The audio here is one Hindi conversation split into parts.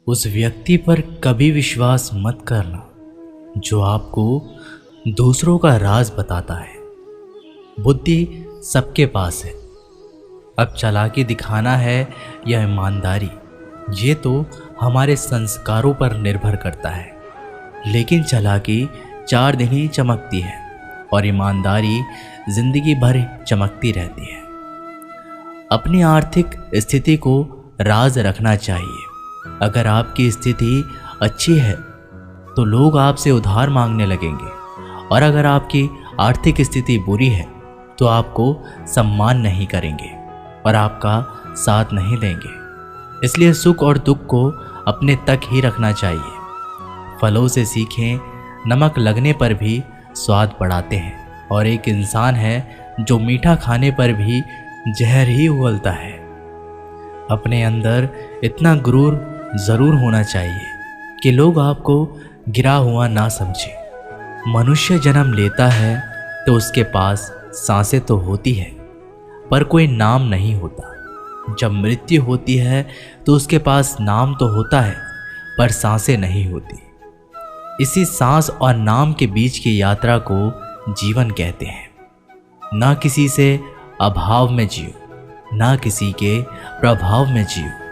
उस व्यक्ति पर कभी विश्वास मत करना जो आपको दूसरों का राज बताता है। बुद्धि सबके पास है, अब चालाकी दिखाना है या ईमानदारी, ये तो हमारे संस्कारों पर निर्भर करता है। लेकिन चालाकी 4 दिन ही चमकती है और ईमानदारी जिंदगी भर चमकती रहती है। अपनी आर्थिक स्थिति को राज रखना चाहिए। अगर आपकी स्थिति अच्छी है तो लोग आपसे उधार मांगने लगेंगे, और अगर आपकी आर्थिक स्थिति बुरी है तो आपको सम्मान नहीं करेंगे और आपका साथ नहीं देंगे। इसलिए सुख और दुख को अपने तक ही रखना चाहिए। फलों से सीखें, नमक लगने पर भी स्वाद बढ़ाते हैं, और एक इंसान है जो मीठा खाने पर भी जहर ही उगलता है। अपने अंदर इतना गुरूर जरूर होना चाहिए कि लोग आपको गिरा हुआ ना समझे। मनुष्य जन्म लेता है तो उसके पास सांसें तो होती है पर कोई नाम नहीं होता। जब मृत्यु होती है तो उसके पास नाम तो होता है पर सांसें नहीं होती। इसी सांस और नाम के बीच की यात्रा को जीवन कहते हैं। ना किसी से अभाव में जियो, ना किसी के प्रभाव में जियो।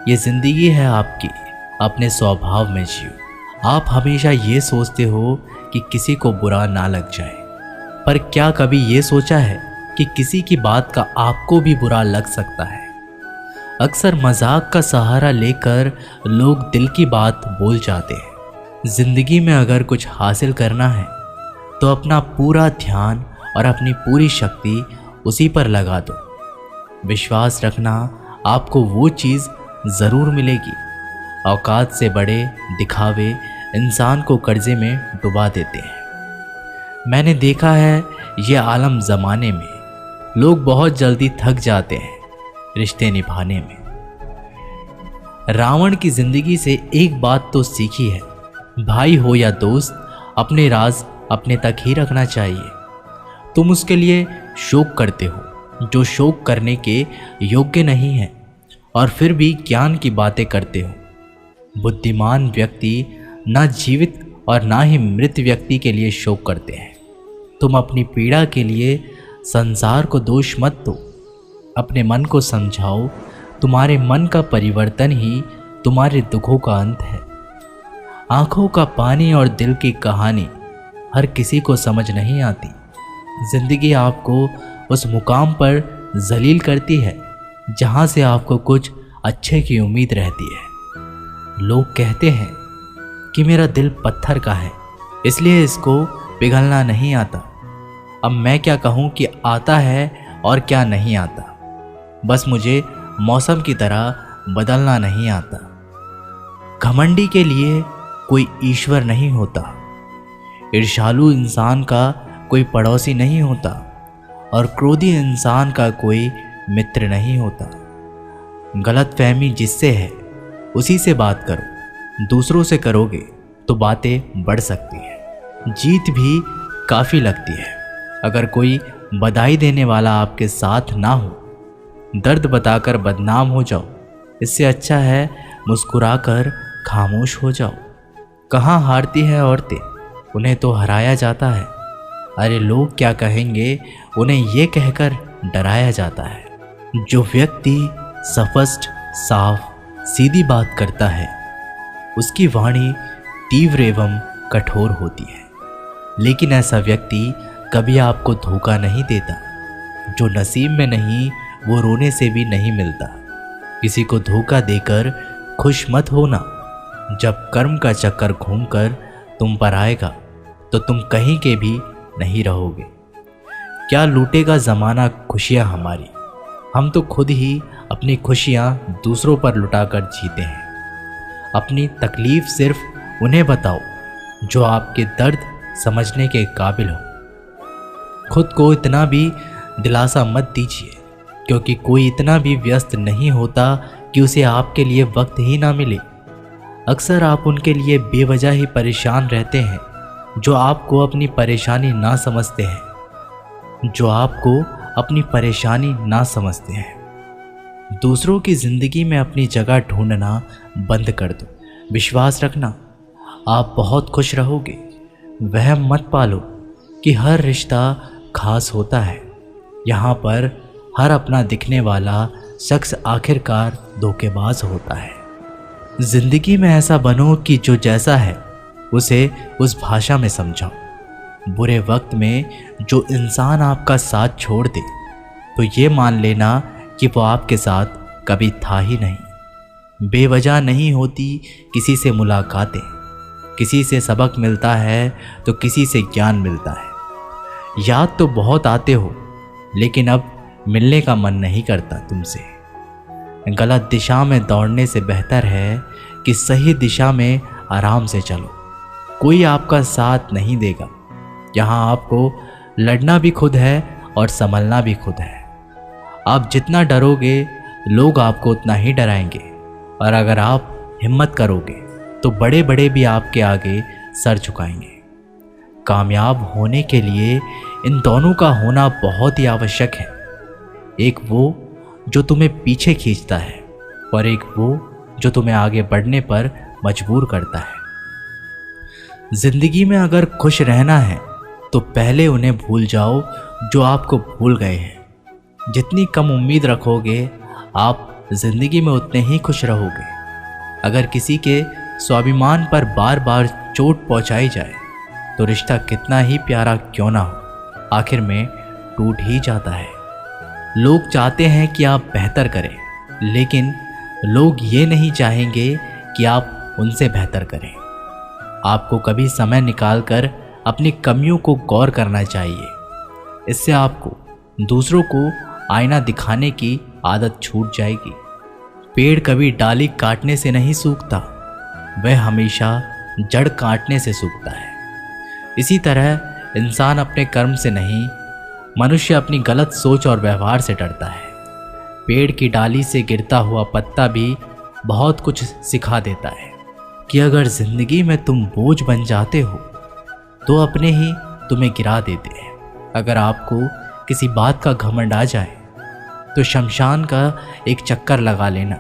ये जिंदगी है आपकी, अपने स्वभाव में जियो। आप हमेशा ये सोचते हो कि किसी को बुरा ना लग जाए, पर क्या कभी ये सोचा है कि किसी की बात का आपको भी बुरा लग सकता है? अक्सर मजाक का सहारा लेकर लोग दिल की बात बोल जाते हैं। जिंदगी में अगर कुछ हासिल करना है तो अपना पूरा ध्यान और अपनी पूरी शक्ति उसी पर लगा दो। विश्वास रखना, आपको वो चीज़ ज़रूर मिलेगी। औकात से बड़े दिखावे इंसान को कर्जे में डुबा देते हैं। मैंने देखा है ये आलम ज़माने में लोग बहुत जल्दी थक जाते हैं रिश्ते निभाने में। रावण की ज़िंदगी से एक बात तो सीखी है, भाई हो या दोस्त, अपने राज अपने तक ही रखना चाहिए। तुम उसके लिए शोक करते हो जो शोक करने के योग्य नहीं है, और फिर भी ज्ञान की बातें करते हो। बुद्धिमान व्यक्ति ना जीवित और ना ही मृत व्यक्ति के लिए शोक करते हैं। तुम अपनी पीड़ा के लिए संसार को दोष मत दो, अपने मन को समझाओ। तुम्हारे मन का परिवर्तन ही तुम्हारे दुखों का अंत है। आंखों का पानी और दिल की कहानी हर किसी को समझ नहीं आती। जिंदगी आपको उस मुकाम पर जलील करती है जहाँ से आपको कुछ अच्छे की उम्मीद रहती है। लोग कहते हैं कि मेरा दिल पत्थर का है, इसलिए इसको पिघलना नहीं आता। अब मैं क्या कहूँ कि आता है और क्या नहीं आता। बस मुझे मौसम की तरह बदलना नहीं आता। घमंडी के लिए कोई ईश्वर नहीं होता, ईर्ष्यालु इंसान का कोई पड़ोसी नहीं होता, और क्रोधी इंसान का कोई मित्र नहीं होता। गलतफहमी जिससे है उसी से बात करो। दूसरों से करोगे तो बातें बढ़ सकती हैं, जीत भी काफ़ी लगती है। अगर कोई बधाई देने वाला आपके साथ ना हो, दर्द बताकर बदनाम हो जाओ। इससे अच्छा है मुस्कुराकर खामोश हो जाओ। कहाँ हारती है औरतें, उन्हें तो हराया जाता है। अरे लोग क्या कहेंगे, उन्हें ये कहकर डराया जाता है। जो व्यक्ति स्पष्ट, साफ, सीधी बात करता है उसकी वाणी तीव्र एवं कठोर होती है। लेकिन ऐसा व्यक्ति कभी आपको धोखा नहीं देता। जो नसीब में नहीं वो रोने से भी नहीं मिलता। किसी को धोखा देकर खुश मत होना। जब कर्म का चक्कर घूमकर तुम पर आएगा तो तुम कहीं के भी नहीं रहोगे। क्या लूटेगा ज़माना खुशियाँ हमारी, हम तो खुद ही अपनी खुशियाँ दूसरों पर लुटाकर जीते हैं। अपनी तकलीफ़ सिर्फ उन्हें बताओ जो आपके दर्द समझने के काबिल हो। खुद को इतना भी दिलासा मत दीजिए, क्योंकि कोई इतना भी व्यस्त नहीं होता कि उसे आपके लिए वक्त ही ना मिले। अक्सर आप उनके लिए बेवजह ही परेशान रहते हैं जो आपको अपनी परेशानी ना समझते हैं। दूसरों की ज़िंदगी में अपनी जगह ढूंढना बंद कर दो। विश्वास रखना, आप बहुत खुश रहोगे। वहम मत पालो कि हर रिश्ता खास होता है। यहाँ पर हर अपना दिखने वाला शख्स आखिरकार धोखेबाज होता है। ज़िंदगी में ऐसा बनो कि जो जैसा है उसे उस भाषा में समझाओ। बुरे वक्त में जो इंसान आपका साथ छोड़ दे तो ये मान लेना कि वो आपके साथ कभी था ही नहीं। बेवजह नहीं होती किसी से मुलाकातें, किसी से सबक मिलता है तो किसी से ज्ञान मिलता है। याद तो बहुत आते हो लेकिन अब मिलने का मन नहीं करता तुमसे। गलत दिशा में दौड़ने से बेहतर है कि सही दिशा में आराम से चलो। कोई आपका साथ नहीं देगा। यहाँ आपको लड़ना भी खुद है और संभलना भी खुद है। आप जितना डरोगे लोग आपको उतना ही डराएंगे, और अगर आप हिम्मत करोगे तो बड़े बड़े भी आपके आगे सर झुकाएंगे। कामयाब होने के लिए इन दोनों का होना बहुत ही आवश्यक है। एक वो जो तुम्हें पीछे खींचता है और एक वो जो तुम्हें आगे बढ़ने पर मजबूर करता है। जिंदगी में अगर खुश रहना है तो पहले उन्हें भूल जाओ जो आपको भूल गए हैं। जितनी कम उम्मीद रखोगे आप जिंदगी में उतने ही खुश रहोगे। अगर किसी के स्वाभिमान पर बार बार चोट पहुंचाई जाए तो रिश्ता कितना ही प्यारा क्यों ना हो, आखिर में टूट ही जाता है। लोग चाहते हैं कि आप बेहतर करें, लेकिन लोग ये नहीं चाहेंगे कि आप उनसे बेहतर करें। आपको कभी समय निकालकर अपनी कमियों को गौर करना चाहिए। इससे आपको दूसरों को आईना दिखाने की आदत छूट जाएगी। पेड़ कभी डाली काटने से नहीं सूखता, वह हमेशा जड़ काटने से सूखता है। इसी तरह इंसान अपने कर्म से नहीं, मनुष्य अपनी गलत सोच और व्यवहार से डरता है। पेड़ की डाली से गिरता हुआ पत्ता भी बहुत कुछ सिखा देता है कि अगर जिंदगी में तुम बोझ बन जाते हो तो अपने ही तुम्हें गिरा देते हैं। अगर आपको किसी बात का घमंड आ जाए तो शमशान का एक चक्कर लगा लेना,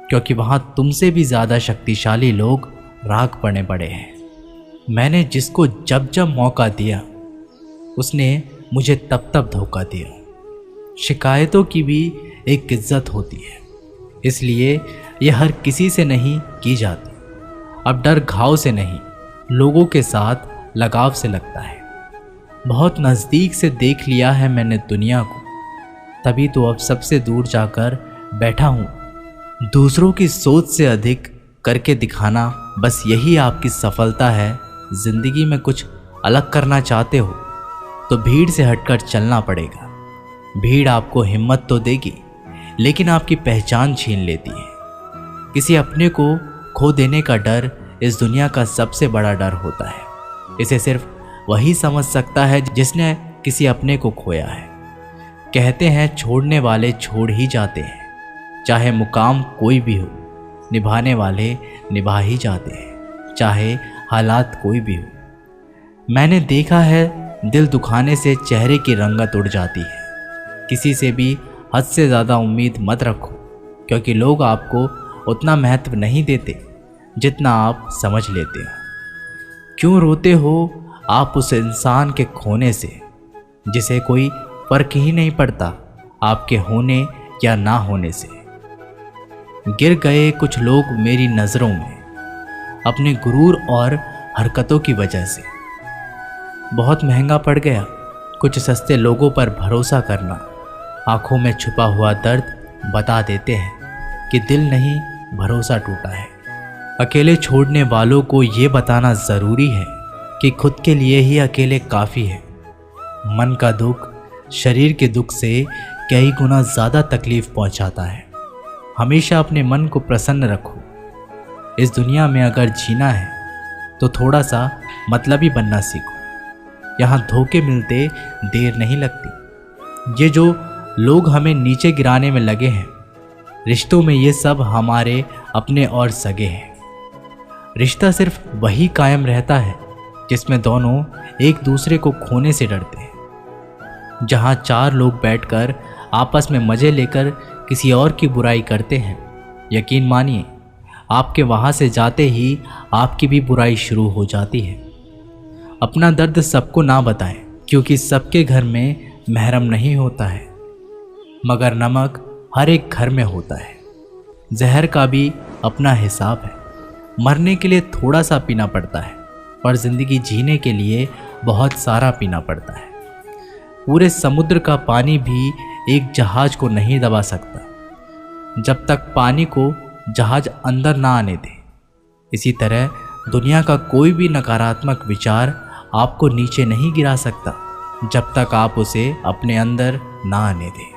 क्योंकि वहाँ तुमसे भी ज़्यादा शक्तिशाली लोग राख पड़े पड़े हैं। मैंने जिसको जब जब मौका दिया उसने मुझे तब तब धोखा दिया। शिकायतों की भी एक इज्जत होती है, इसलिए यह हर किसी से नहीं की जाती। अब डर घाव से नहीं, लोगों के साथ लगाव से लगता है। बहुत नज़दीक से देख लिया है मैंने दुनिया को, तभी तो अब सबसे दूर जाकर बैठा हूँ। दूसरों की सोच से अधिक करके दिखाना, बस यही आपकी सफलता है। जिंदगी में कुछ अलग करना चाहते हो तो भीड़ से हटकर चलना पड़ेगा। भीड़ आपको हिम्मत तो देगी, लेकिन आपकी पहचान छीन लेती है। किसी अपने को खो देने का डर इस दुनिया का सबसे बड़ा डर होता है। इसे सिर्फ वही समझ सकता है जिसने किसी अपने को खोया है। कहते हैं छोड़ने वाले छोड़ ही जाते हैं, चाहे मुकाम कोई भी हो। निभाने वाले निभा ही जाते हैं, चाहे हालात कोई भी हो। मैंने देखा है दिल दुखाने से चेहरे की रंगत उड़ जाती है। किसी से भी हद से ज़्यादा उम्मीद मत रखो, क्योंकि लोग आपको उतना महत्व नहीं देते जितना आप समझ लेते हो। क्यों रोते हो आप उस इंसान के खोने से जिसे कोई फर्क ही नहीं पड़ता आपके होने या ना होने से। गिर गए कुछ लोग मेरी नज़रों में अपने गुरूर और हरकतों की वजह से। बहुत महंगा पड़ गया कुछ सस्ते लोगों पर भरोसा करना। आंखों में छुपा हुआ दर्द बता देते हैं कि दिल नहीं, भरोसा टूटा है। अकेले छोड़ने वालों को ये बताना ज़रूरी है कि खुद के लिए ही अकेले काफ़ी है। मन का दुख शरीर के दुख से कई गुना ज़्यादा तकलीफ पहुंचाता है। हमेशा अपने मन को प्रसन्न रखो। इस दुनिया में अगर जीना है तो थोड़ा सा मतलबी बनना सीखो। यहाँ धोखे मिलते देर नहीं लगती। ये जो लोग हमें नीचे गिराने में लगे हैं, रिश्तों में ये सब हमारे अपने और सगे हैं। रिश्ता सिर्फ वही कायम रहता है जिसमें दोनों एक दूसरे को खोने से डरते हैं। जहाँ चार लोग बैठकर आपस में मज़े लेकर किसी और की बुराई करते हैं, यकीन मानिए आपके वहाँ से जाते ही आपकी भी बुराई शुरू हो जाती है। अपना दर्द सबको ना बताएं, क्योंकि सबके घर में महरम नहीं होता है, मगर नमक हर एक घर में होता है। जहर का भी अपना हिसाब है। मरने के लिए थोड़ा सा पीना पड़ता है और ज़िंदगी जीने के लिए बहुत सारा पीना पड़ता है। पूरे समुद्र का पानी भी एक जहाज को नहीं दबा सकता जब तक पानी को जहाज अंदर ना आने दे। इसी तरह दुनिया का कोई भी नकारात्मक विचार आपको नीचे नहीं गिरा सकता जब तक आप उसे अपने अंदर ना आने दें।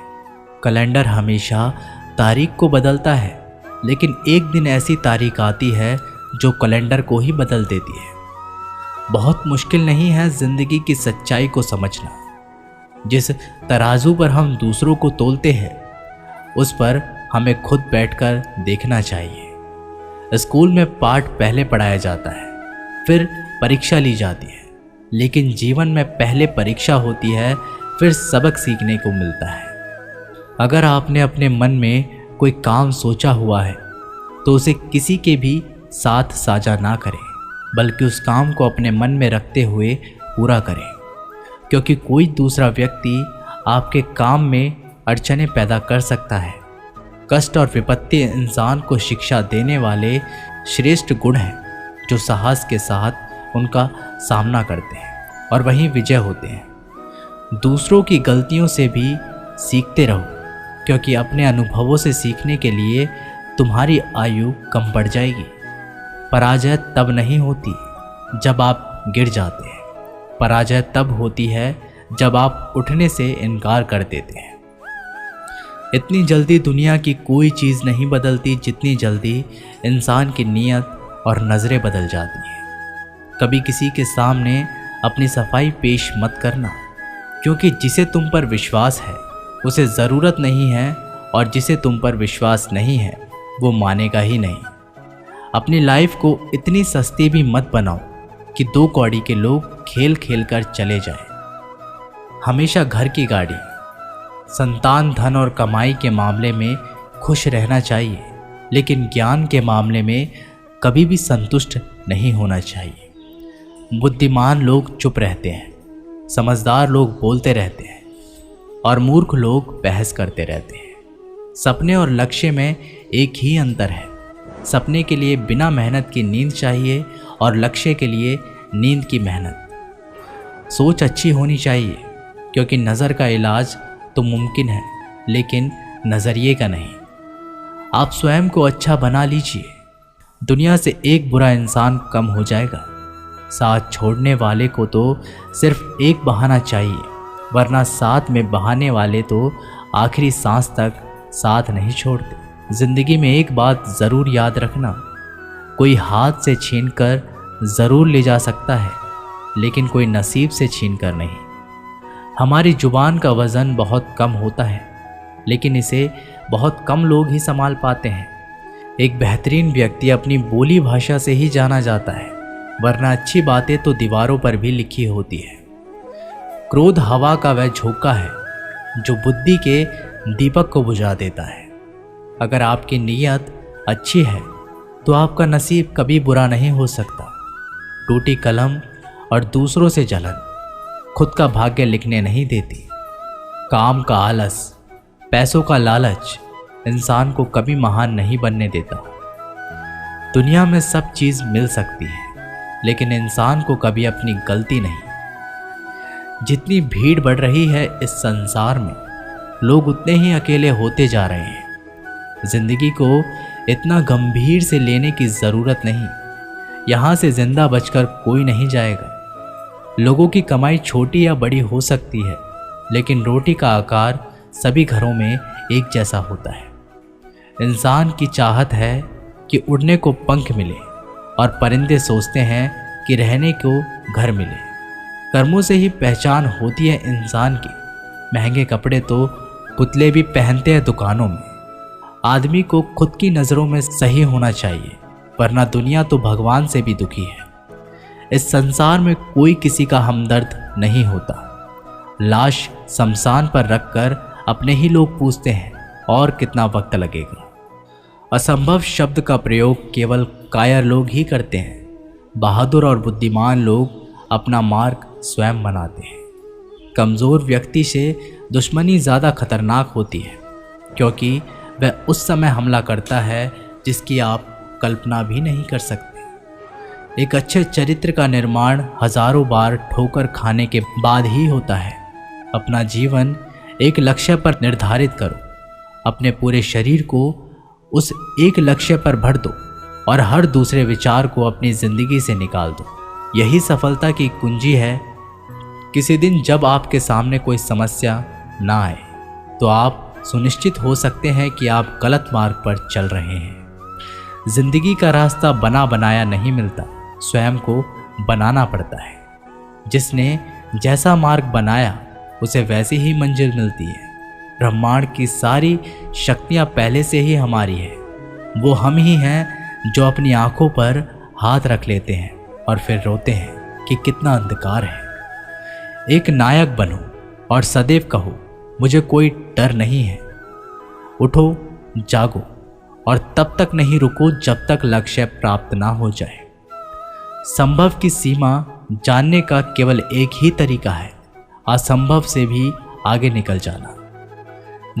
कैलेंडर हमेशा तारीख को बदलता है, लेकिन एक दिन ऐसी तारीख आती है जो कैलेंडर को ही बदल देती है। बहुत मुश्किल नहीं है ज़िंदगी की सच्चाई को समझना। जिस तराजू पर हम दूसरों को तोलते हैं, उस पर हमें खुद बैठकर देखना चाहिए। स्कूल में पाठ पहले पढ़ाया जाता है, फिर परीक्षा ली जाती है, लेकिन जीवन में पहले परीक्षा होती है, फिर सबक सीखने को मिलता है। अगर आपने अपने मन में कोई काम सोचा हुआ है तो उसे किसी के भी साथ साझा ना करें, बल्कि उस काम को अपने मन में रखते हुए पूरा करें, क्योंकि कोई दूसरा व्यक्ति आपके काम में अड़चनें पैदा कर सकता है। कष्ट और विपत्ति इंसान को शिक्षा देने वाले श्रेष्ठ गुण हैं जो साहस के साथ उनका सामना करते हैं और वहीं विजय होते हैं। दूसरों की गलतियों से भी सीखते रहो, क्योंकि अपने अनुभवों से सीखने के लिए तुम्हारी आयु कम बढ़ जाएगी। पराजय तब नहीं होती जब आप गिर जाते हैं, पराजय तब होती है जब आप उठने से इनकार कर देते हैं। इतनी जल्दी दुनिया की कोई चीज़ नहीं बदलती जितनी जल्दी इंसान की नीयत और नज़रें बदल जाती हैं। कभी किसी के सामने अपनी सफाई पेश मत करना, क्योंकि जिसे तुम पर विश्वास है उसे ज़रूरत नहीं है, और जिसे तुम पर विश्वास नहीं है वो मानेगा ही नहीं। अपनी लाइफ को इतनी सस्ती भी मत बनाओ कि 2 कौड़ी के लोग खेल खेल कर चले जाएं। हमेशा घर की गाड़ी, संतान, धन और कमाई के मामले में खुश रहना चाहिए, लेकिन ज्ञान के मामले में कभी भी संतुष्ट नहीं होना चाहिए। बुद्धिमान लोग चुप रहते हैं, समझदार लोग बोलते रहते हैं और मूर्ख लोग बहस करते रहते हैं। सपने और लक्ष्य में एक ही अंतर है। सपने के लिए बिना मेहनत की नींद चाहिए और लक्ष्य के लिए नींद की मेहनत। सोच अच्छी होनी चाहिए, क्योंकि नज़र का इलाज तो मुमकिन है, लेकिन नज़रिए का नहीं। आप स्वयं को अच्छा बना लीजिए, दुनिया से एक बुरा इंसान कम हो जाएगा। साथ छोड़ने वाले को तो सिर्फ एक बहाना चाहिए, वरना साथ में बहाने वाले तो आखिरी सांस तक साथ नहीं छोड़ते। ज़िंदगी में एक बात ज़रूर याद रखना, कोई हाथ से छीनकर ज़रूर ले जा सकता है, लेकिन कोई नसीब से छीनकर नहीं। हमारी ज़ुबान का वज़न बहुत कम होता है, लेकिन इसे बहुत कम लोग ही संभाल पाते हैं। एक बेहतरीन व्यक्ति अपनी बोली भाषा से ही जाना जाता है, वरना अच्छी बातें तो दीवारों पर भी लिखी होती है। क्रोध हवा का वह झोंका है जो बुद्धि के दीपक को बुझा देता है। अगर आपकी नीयत अच्छी है तो आपका नसीब कभी बुरा नहीं हो सकता। टूटी कलम और दूसरों से जलन खुद का भाग्य लिखने नहीं देती। काम का आलस, पैसों का लालच इंसान को कभी महान नहीं बनने देता। दुनिया में सब चीज़ मिल सकती है, लेकिन इंसान को कभी अपनी गलती नहीं। जितनी भीड़ बढ़ रही है इस संसार में, लोग उतने ही अकेले होते जा रहे हैं। जिंदगी को इतना गंभीर से लेने की ज़रूरत नहीं। यहाँ से जिंदा बचकर कोई नहीं जाएगा। लोगों की कमाई छोटी या बड़ी हो सकती है, लेकिन रोटी का आकार सभी घरों में एक जैसा होता है। इंसान की चाहत है कि उड़ने को पंख मिले, और परिंदे सोचते हैं कि रहने को घर मिले। कर्मों से ही पहचान होती है इंसान की। महंगे कपड़े तो पुतले भी पहनते हैं दुकानों में। आदमी को खुद की नज़रों में सही होना चाहिए, वरना दुनिया तो भगवान से भी दुखी है। इस संसार में कोई किसी का हमदर्द नहीं होता। लाश शमशान पर रखकर अपने ही लोग पूछते हैं और कितना वक्त लगेगा। असंभव शब्द का प्रयोग केवल कायर लोग ही करते हैं। बहादुर और बुद्धिमान लोग अपना मार्ग स्वयं बनाते हैं। कमज़ोर व्यक्ति से दुश्मनी ज़्यादा खतरनाक होती है, क्योंकि वह उस समय हमला करता है जिसकी आप कल्पना भी नहीं कर सकते। एक अच्छे चरित्र का निर्माण हजारों बार ठोकर खाने के बाद ही होता है। अपना जीवन एक लक्ष्य पर निर्धारित करो, अपने पूरे शरीर को उस एक लक्ष्य पर भर दो और हर दूसरे विचार को अपनी जिंदगी से निकाल दो। यही सफलता की कुंजी है। किसी दिन जब आपके सामने कोई समस्या ना आए तो आप सुनिश्चित हो सकते हैं कि आप गलत मार्ग पर चल रहे हैं। जिंदगी का रास्ता बना बनाया नहीं मिलता, स्वयं को बनाना पड़ता है। जिसने जैसा मार्ग बनाया उसे वैसी ही मंजिल मिलती है। ब्रह्मांड की सारी शक्तियाँ पहले से ही हमारी है। वो हम ही हैं जो अपनी आंखों पर हाथ रख लेते हैं और फिर रोते हैं कि कितना अंधकार है। एक नायक बनो और सदैव कहो, मुझे कोई डर नहीं है। उठो, जागो और तब तक नहीं रुको जब तक लक्ष्य प्राप्त ना हो जाए। संभव की सीमा जानने का केवल एक ही तरीका है, असंभव से भी आगे निकल जाना।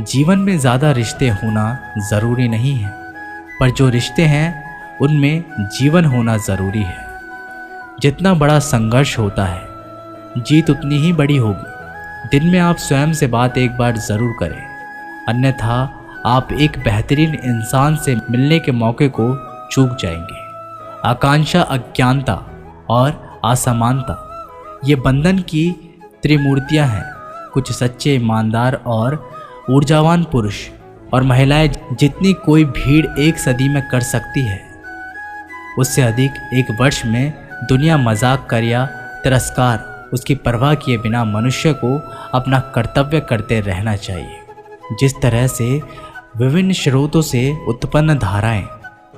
जीवन में ज़्यादा रिश्ते होना ज़रूरी नहीं है, पर जो रिश्ते हैं उनमें जीवन होना ज़रूरी है। जितना बड़ा संघर्ष होता है, जीत उतनी ही बड़ी होगी। दिन में आप स्वयं से बात एक बार ज़रूर करें, अन्यथा आप एक बेहतरीन इंसान से मिलने के मौके को चूक जाएंगे। आकांक्षा, अज्ञानता और असमानता ये बंधन की त्रिमूर्तियां हैं। कुछ सच्चे, ईमानदार और ऊर्जावान पुरुष और महिलाएं जितनी कोई भीड़ एक सदी में कर सकती है, उससे अधिक एक वर्ष में दुनिया मजाक कर या तिरस्कार उसकी परवाह किए बिना मनुष्य को अपना कर्तव्य करते रहना चाहिए। जिस तरह से विभिन्न स्रोतों से उत्पन्न धाराएं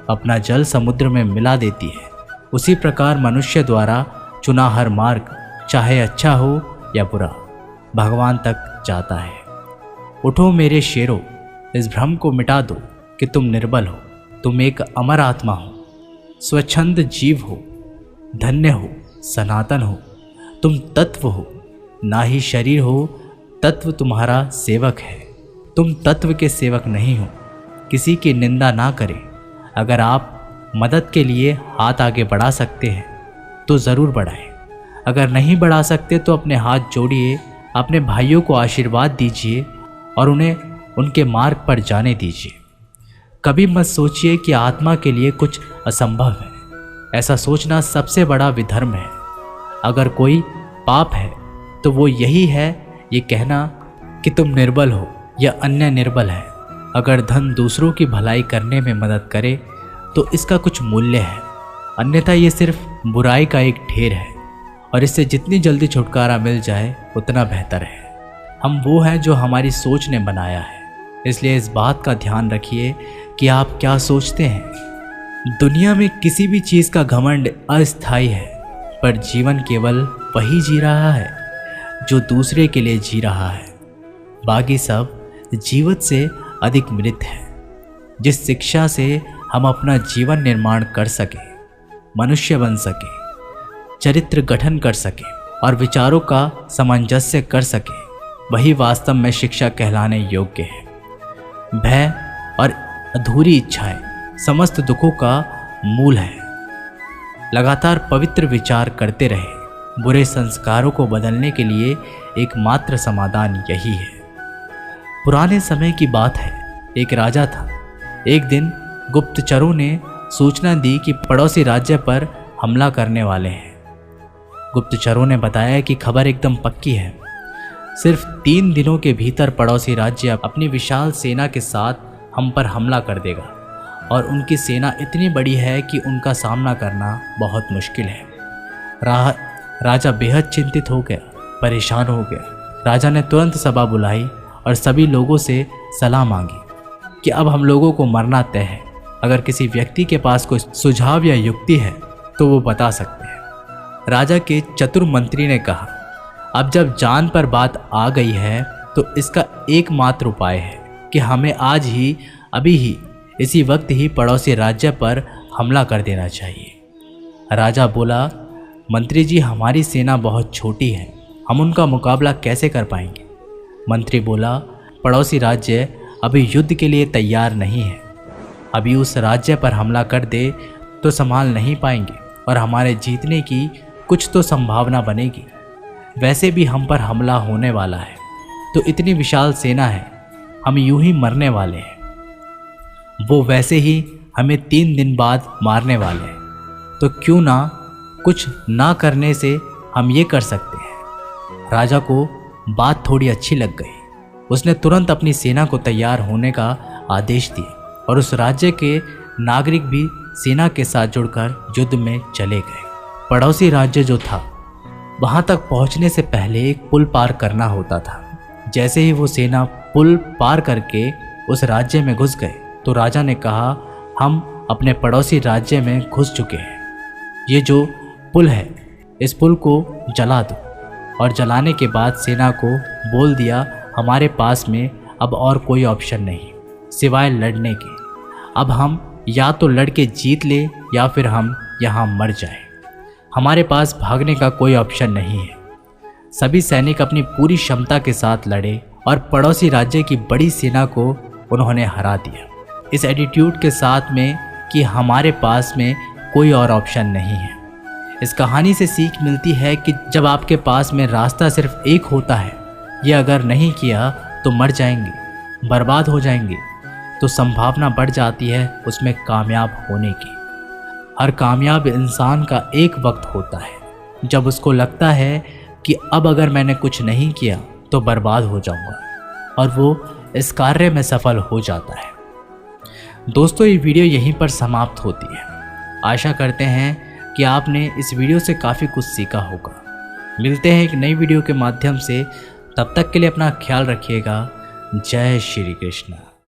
अपना जल समुद्र में मिला देती है, उसी प्रकार मनुष्य द्वारा चुना हर मार्ग, चाहे अच्छा हो या बुरा, भगवान तक जाता है। उठो मेरे शेरों, इस भ्रम को मिटा दो कि तुम निर्बल हो। तुम एक अमर आत्मा हो, स्वच्छंद जीव हो, धन्य हो, सनातन हो। तुम तत्व हो, ना ही शरीर हो। तत्व तुम्हारा सेवक है, तुम तत्व के सेवक नहीं हो। किसी की निंदा ना करें। अगर आप मदद के लिए हाथ आगे बढ़ा सकते हैं तो ज़रूर बढ़ाएं। अगर नहीं बढ़ा सकते तो अपने हाथ जोड़िए, अपने भाइयों को आशीर्वाद दीजिए और उन्हें उनके मार्ग पर जाने दीजिए। कभी मत सोचिए कि आत्मा के लिए कुछ असंभव है। ऐसा सोचना सबसे बड़ा विधर्म है। अगर कोई पाप है तो वो यही है, ये कहना कि तुम निर्बल हो या अन्य निर्बल है। अगर धन दूसरों की भलाई करने में मदद करे तो इसका कुछ मूल्य है, अन्यथा ये सिर्फ बुराई का एक ढेर है और इससे जितनी जल्दी छुटकारा मिल जाए उतना बेहतर है। हम वो हैं जो हमारी सोच ने बनाया है, इसलिए इस बात का ध्यान रखिए कि आप क्या सोचते हैं। दुनिया में किसी भी चीज़ का घमंड अस्थायी है, पर जीवन केवल वही जी रहा है जो दूसरे के लिए जी रहा है। बाकी सब जीवित से अधिक मृत है। जिस शिक्षा से हम अपना जीवन निर्माण कर सके, मनुष्य बन सके, चरित्र गठन कर सके और विचारों का सामंजस्य कर सके, वही वास्तव में शिक्षा कहलाने योग्य है। भय और अधूरी इच्छाएं समस्त दुखों का मूल है। लगातार पवित्र विचार करते रहे। बुरे संस्कारों को बदलने के लिए एकमात्र समाधान यही है। पुराने समय की बात है, एक राजा था। एक दिन गुप्तचरों ने सूचना दी कि पड़ोसी राज्य पर हमला करने वाले हैं। गुप्तचरों ने बताया कि खबर एकदम पक्की है। सिर्फ 3 दिनों के भीतर पड़ोसी राज्य अपनी विशाल सेना के साथ हम पर हमला कर देगा और उनकी सेना इतनी बड़ी है कि उनका सामना करना बहुत मुश्किल है। राजा बेहद चिंतित हो गया, परेशान हो गया। राजा ने तुरंत सभा बुलाई और सभी लोगों से सलाह मांगी कि अब हम लोगों को मरना तय है। अगर किसी व्यक्ति के पास कोई सुझाव या युक्ति है तो वो बता सकते हैं। राजा के चतुर मंत्री ने कहा, अब जब जान पर बात आ गई है तो इसका एकमात्र उपाय है कि हमें आज ही, अभी ही, इसी वक्त ही पड़ोसी राज्य पर हमला कर देना चाहिए। राजा बोला, मंत्री जी, हमारी सेना बहुत छोटी है, हम उनका मुकाबला कैसे कर पाएंगे। मंत्री बोला, पड़ोसी राज्य अभी युद्ध के लिए तैयार नहीं है, अभी उस राज्य पर हमला कर दे तो संभाल नहीं पाएंगे और हमारे जीतने की कुछ तो संभावना बनेगी। वैसे भी हम पर हमला होने वाला है, तो इतनी विशाल सेना है, हम यूं ही मरने वाले हैं। वो वैसे ही हमें 3 दिन बाद मारने वाले हैं, तो क्यों ना कुछ ना करने से हम ये कर सकते हैं। राजा को बात थोड़ी अच्छी लग गई। उसने तुरंत अपनी सेना को तैयार होने का आदेश दिया और उस राज्य के नागरिक भी सेना के साथ जुड़कर युद्ध में चले गए। पड़ोसी राज्य जो था, वहां तक पहुंचने से पहले एक पुल पार करना होता था। जैसे ही वो सेना पुल पार करके उस राज्य में घुस गए तो राजा ने कहा, हम अपने पड़ोसी राज्य में घुस चुके हैं, ये जो पुल है इस पुल को जला दो। और जलाने के बाद सेना को बोल दिया, हमारे पास में अब और कोई ऑप्शन नहीं सिवाय लड़ने के। अब हम या तो लड़ के जीत ले या फिर हम यहाँ मर जाएं। हमारे पास भागने का कोई ऑप्शन नहीं है। सभी सैनिक अपनी पूरी क्षमता के साथ लड़े और पड़ोसी राज्य की बड़ी सेना को उन्होंने हरा दिया, इस एटीट्यूड के साथ में कि हमारे पास में कोई और ऑप्शन नहीं है। इस कहानी से सीख मिलती है कि जब आपके पास में रास्ता सिर्फ एक होता है, ये अगर नहीं किया तो मर जाएंगे, बर्बाद हो जाएंगे, तो संभावना बढ़ जाती है उसमें कामयाब होने की। हर कामयाब इंसान का एक वक्त होता है जब उसको लगता है कि अब अगर मैंने कुछ नहीं किया तो बर्बाद हो जाऊंगा, और वो इस कार्य में सफल हो जाता है। दोस्तों, ये वीडियो यहीं पर समाप्त होती है। आशा करते हैं कि आपने इस वीडियो से काफ़ी कुछ सीखा होगा। मिलते हैं एक नई वीडियो के माध्यम से, तब तक के लिए अपना ख्याल रखिएगा। जय श्री कृष्ण।